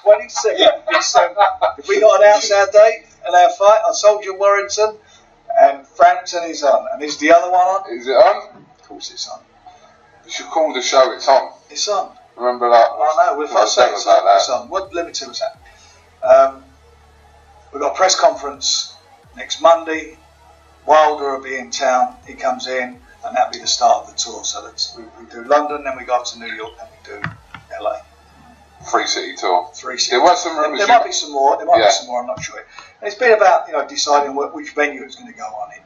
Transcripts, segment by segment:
22nd of December. If we got announced our date and our fight, I told you Warrington, and Frampton is on. And is the other one on? Is it on? Of course it's on. You should call the show It's On. It's on. Remember that? I know, if I say it's on, it's on. What limited was that? We've got a press conference next Monday. Wilder will be in town. He comes in, and that'll be the start of the tour. So we do London, then we go up to New York, then we do LA. 3-city tour. 3-city. There were some rumours. There might be some more. Be some more. I'm not sure. And it's been about deciding which venue it's going to go on in.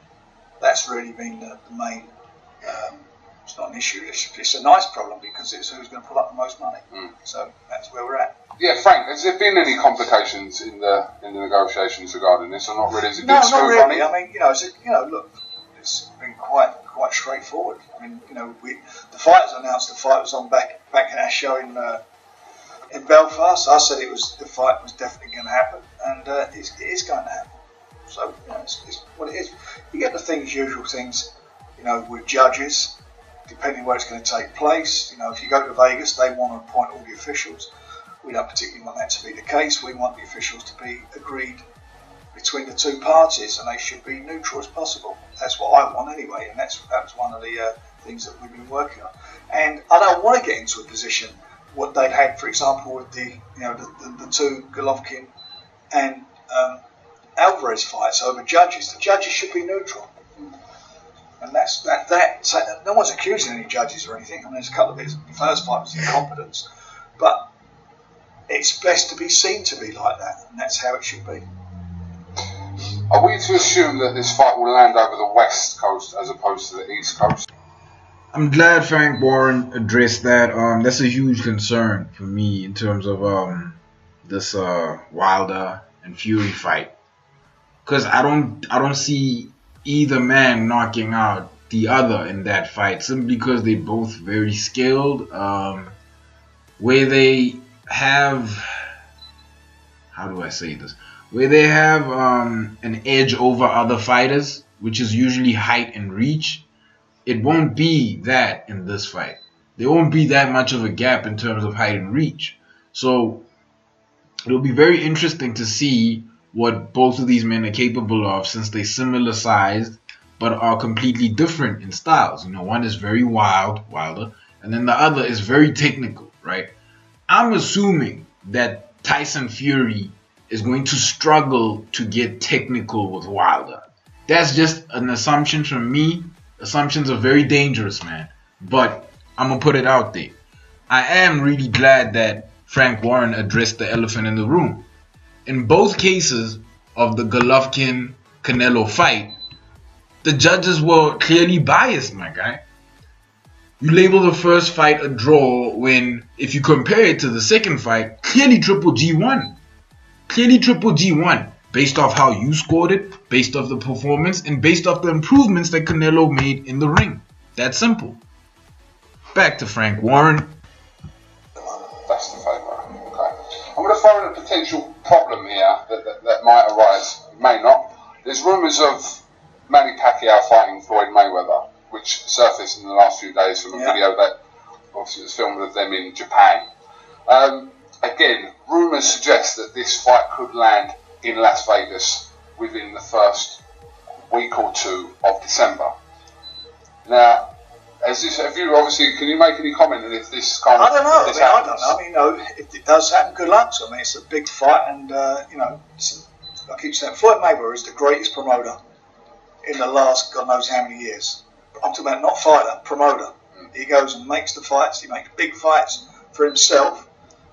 That's really been the main. It's not an issue. It's a nice problem because it's who's going to pull up the most money. So that's where we're at. Yeah, Frank. Has there been any complications in the negotiations regarding this, or not really? Is it No, been not smooth really. running? I mean, look, it's been quite straightforward. I mean, the fight was announced. The fight was on back in our show in Belfast. I said the fight was definitely going to happen, and it is going to happen. So it's what it is. You get the usual things, with judges, depending where it's going to take place. If you go to Vegas, they want to appoint all the officials. We don't particularly want that to be the case. We want the officials to be agreed between the two parties, and they should be neutral as possible. That's what I want anyway, and that was one of the things that we've been working on. And I don't want to get into a position what they've had, for example, with the two Golovkin and Alvarez fights over judges. The judges should be neutral. And that's that. So no one's accusing any judges or anything. I mean, there's a couple of bits. The first fight was incompetence, but it's best to be seen to be like that, and that's how it should be. Are we to assume that this fight will land over the West Coast as opposed to the East Coast? I'm glad Frank Warren addressed that. That's a huge concern for me in terms of this Wilder and Fury fight, because I don't see either man knocking out the other in that fight, simply because they're both very skilled. Where they have, how do I say this? Where they have an edge over other fighters, which is usually height and reach, it won't be that in this fight. There won't be that much of a gap in terms of height and reach. So it'll be very interesting to see what both of these men are capable of, since they're similar sized but are completely different in styles. One is very wilder, and then the other is very technical, right? I'm assuming that Tyson Fury is going to struggle to get technical with Wilder. That's just an assumption from me. Assumptions are very dangerous, man. But I'm going to put it out there. I am really glad that Frank Warren addressed the elephant in the room. In both cases of the Golovkin-Canelo fight, the judges were clearly biased, my guy. You label the first fight a draw when, if you compare it to the second fight, clearly Triple G won. Clearly Triple G won, based off how you scored it, based off the performance, and based off the improvements that Canelo made in the ring. That's simple. Back to Frank Warren. That's the favourite. Okay. I'm going to throw in a potential problem here that might arise. It may not. There's rumours of Manny Pacquiao fighting Floyd Mayweather, which surfaced in the last few days from a video that obviously was filmed of them in Japan. Again, rumours suggest that this fight could land in Las Vegas within the first week or two of December. Now, have you obviously, can you make any comment on if this kind of... I don't know. If it does happen, good luck to me. It's a big fight, and I keep saying Floyd Mayweather is the greatest promoter in the last God knows how many years. I'm talking about not fighter, promoter. He goes and makes the fights. He makes big fights for himself.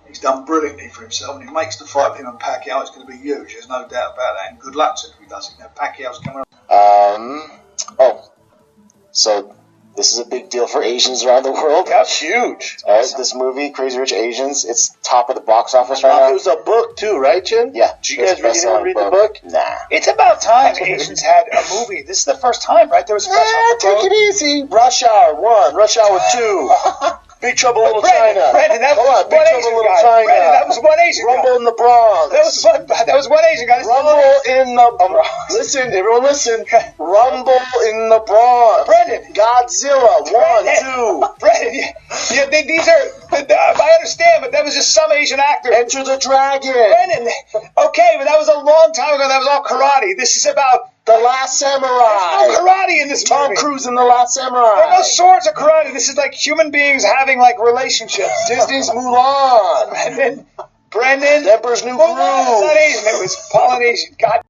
He's done brilliantly for himself, and he makes the fight with him and Pacquiao. It's going to be huge. There's no doubt about that. And good luck to him if he does it. Pacquiao's coming up. So this is a big deal for Asians around the world. That's huge. Awesome. This movie, Crazy Rich Asians, it's top of the box office right now. It was a book too, right, Jim? Yeah. Did you guys read the book? Nah. It's about time Asians had a movie. This is the first time, right? There was a take it easy. Rush Hour 1, Rush Hour 2. Big Trouble in Little Brandon, China. Brandon, that Come was on, Big one Trouble in Asian Little guy. China. Brandon, that was one Asian guy. Rumble in the Bronx. That was one Asian guy. This is Rumble in the listen, everyone listen. Rumble in the Bronx. Brandon. Godzilla. Brandon. 1, 2. Brandon, these are. I understand, but that was just some Asian actor. Enter the Dragon. Brandon, okay, but that was a long time ago. That was all karate. This is about The Last Samurai. there's no karate in this Tom movie. Cruise in The Last Samurai. There are no swords or karate. This is like human beings having like relationships. Disney's Mulan. Brendan, Emperor's New Mulan is Groove. not Asian. It was Polynesian. God.